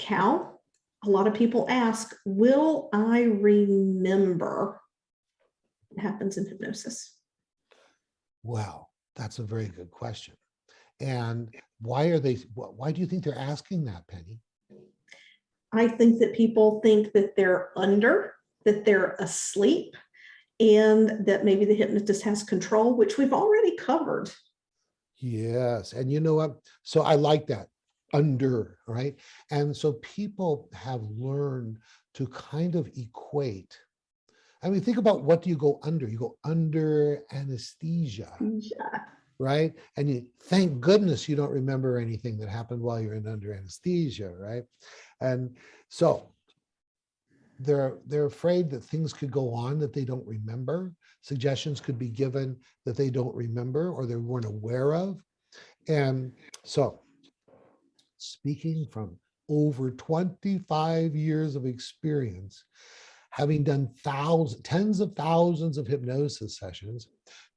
how a lot of people ask, will I remember what happens in hypnosis? Well, that's a very good question. And why do you think they're asking that, Penny? I think that people think that they're under, that they're asleep, and that maybe the hypnotist has control, which we've already covered. Yes. And you know what? So I like that, under, right? And so people have learned to kind of equate. I mean, think about, what do you go under? You go under anesthesia, Yeah. right? And you thank goodness you don't remember anything that happened while you're under anesthesia, right? And so they're afraid that things could go on that they don't remember. Suggestions could be given that they don't remember or they weren't aware of. And so, speaking from over 25 years of experience, having done tens of thousands of hypnosis sessions,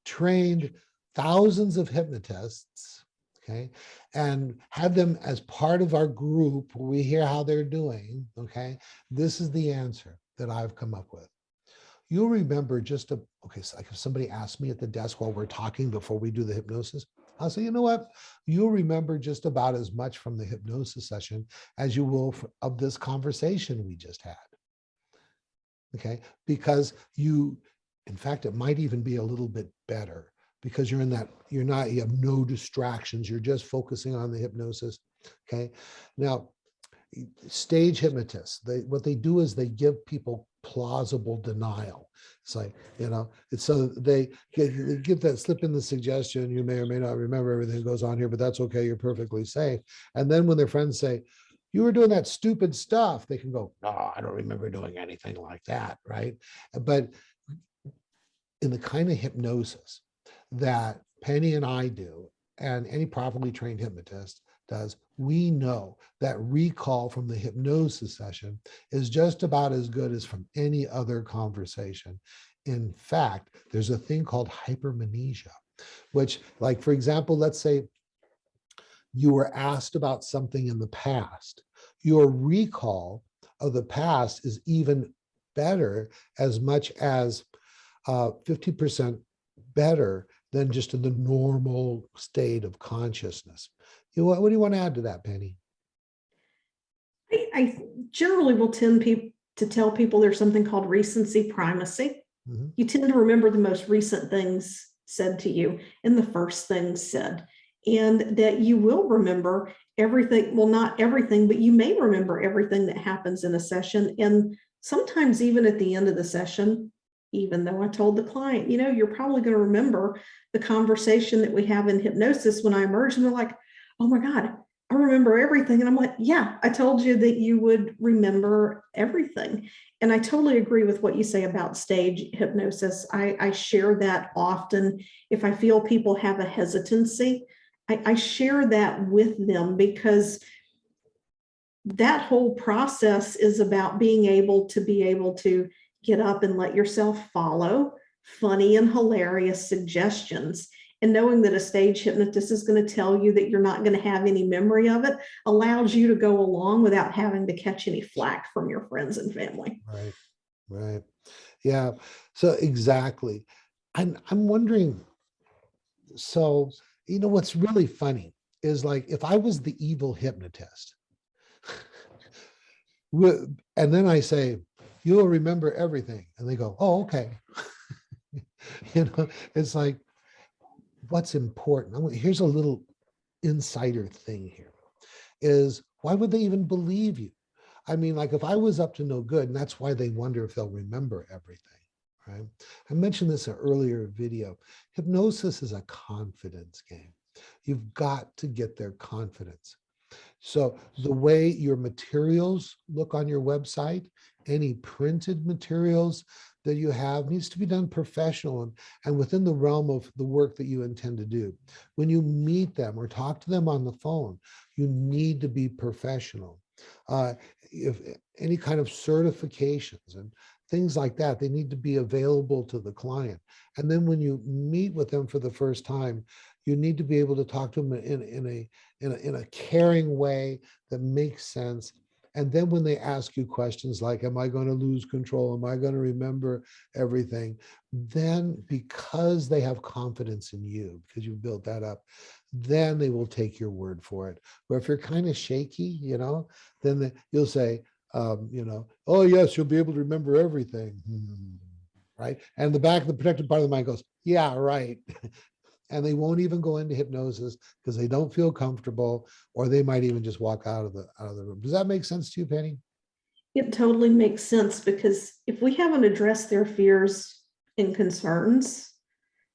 trained thousands of hypnotists, okay, and had them as part of our group where we hear how they're doing, okay, this is the answer that I've come up with. You'll remember okay, so like if somebody asks me at the desk while we're talking before we do the hypnosis, I'll say, you know what? You'll remember just about as much from the hypnosis session as you will of this conversation we just had. Okay, because in fact, it might even be a little bit better because you have no distractions. You're just focusing on the hypnosis. Okay. Now, stage hypnotists, what they do is they give people plausible denial. It's like, it's so they give that, slip in the suggestion, you may or may not remember everything that goes on here, but that's okay, you're perfectly safe. And then when their friends say, you were doing that stupid stuff, they can go, no, I don't remember doing anything like that, right? But in the kind of hypnosis that Penny and I do, and any properly trained hypnotist does, we know that recall from the hypnosis session is just about as good as from any other conversation. In fact, there's a thing called hypermnesia, which, like, for example, let's say you were asked about something in the past. Your recall of the past is even better, as much as 50% better than just in the normal state of consciousness. What do you want to add to that, Penny? I generally will tend to tell people there's something called recency, primacy. Mm-hmm. You tend to remember the most recent things said to you and the first things said, and that you will remember everything. Well, not everything, but you may remember everything that happens in a session. And sometimes even at the end of the session, even though I told the client, you're probably going to remember the conversation that we have in hypnosis, when I emerge and they're like, oh my God, I remember everything. And I'm like, yeah, I told you that you would remember everything. And I totally agree with what you say about stage hypnosis. I share that often. If I feel people have a hesitancy, I share that with them, because that whole process is about being able to get up and let yourself follow funny and hilarious suggestions. And knowing that a stage hypnotist is going to tell you that you're not going to have any memory of it allows you to go along without having to catch any flack from your friends and family. Right, right. Yeah, so exactly. I'm wondering, so, what's really funny is, like, if I was the evil hypnotist, and then I say, you'll remember everything. And they go, oh, okay. It's like, what's important? Here's a little insider thing here, is why would they even believe you? I mean, like, if I was up to no good, and that's why they wonder if they'll remember everything, right? I mentioned this in an earlier video. Hypnosis is a confidence game. You've got to get their confidence. So the way your materials look on your website, any printed materials that you have, needs to be done professional and within the realm of the work that you intend to do. When you meet them or talk to them on the phone, you need to be professional. If any kind of certifications and things like that, they need to be available to the client. And then when you meet with them for the first time, you need to be able to talk to them in a caring way that makes sense And then when they ask you questions like, am I going to lose control? Am I going to remember everything? Then because they have confidence in you, because you've built that up, then they will take your word for it. Where if you're kind of shaky, then you'll say, oh yes, you'll be able to remember everything. Right. And the back of the protected part of the mind goes, yeah, right. And they won't even go into hypnosis because they don't feel comfortable, or they might even just walk out of the room. Does that make sense to you, Penny? It totally makes sense, because if we haven't addressed their fears and concerns,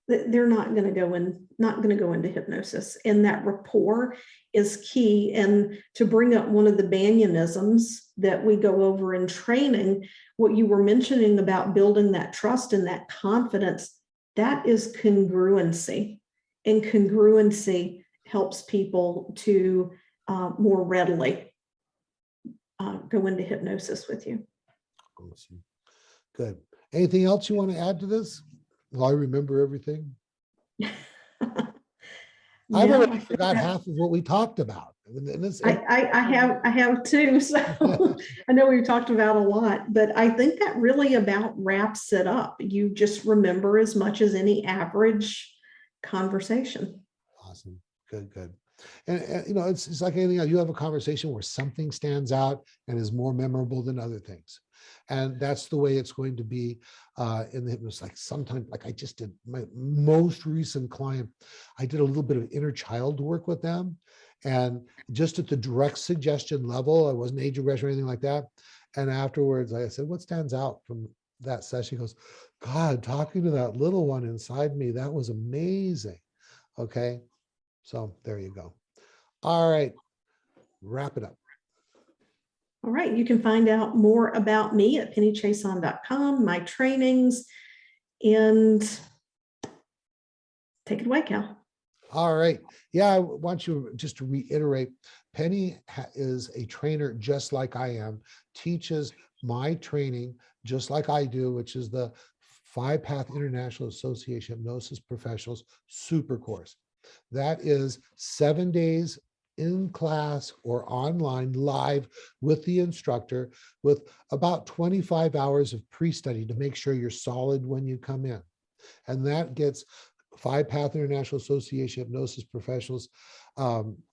they're not going to go into hypnosis. And that rapport is key. And to bring up one of the Banyanisms that we go over in training, what you were mentioning about building that trust and that confidence, that is congruency. And congruency helps people to more readily go into hypnosis with you. Awesome. Good. Anything else you want to add to this? Well, I remember everything. I've already forgot half of what we talked about. I have too. So I know we've talked about a lot, but I think that really about wraps it up. You just remember as much as any average conversation. Awesome. Good. And it's like anything else. You have a conversation where something stands out and is more memorable than other things. And that's the way it's going to be in the hypnosis. Like sometimes, like I just did my most recent client, I did a little bit of inner child work with them. And just at the direct suggestion level, I wasn't age regression or anything like that. And afterwards, I said, what stands out from that session? He goes, God, talking to that little one inside me, that was amazing. Okay. So there you go. All right. Wrap it up. All right. You can find out more about me at pennychason.com, my trainings, and take it away, Cal. All right. Yeah, I want you just to reiterate, Penny is a trainer just like I am, teaches my training just like I do, which is the 5-Path International Association Hypnosis Professionals Super Course. That is 7 days in class or online live with the instructor, with about 25 hours of pre-study to make sure you're solid when you come in. And that gets 5-Path International Association Hypnosis Professionals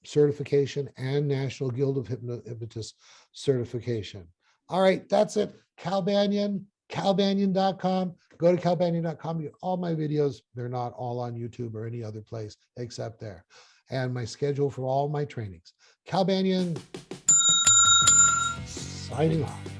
certification and National Guild of Hypnotists certification. All right, that's it. Cal Banyan, calbanyan.com. Go to calbanyan.com. You get all my videos. They're not all on YouTube or any other place except there. And my schedule for all my trainings. Cal Banyan, signing off.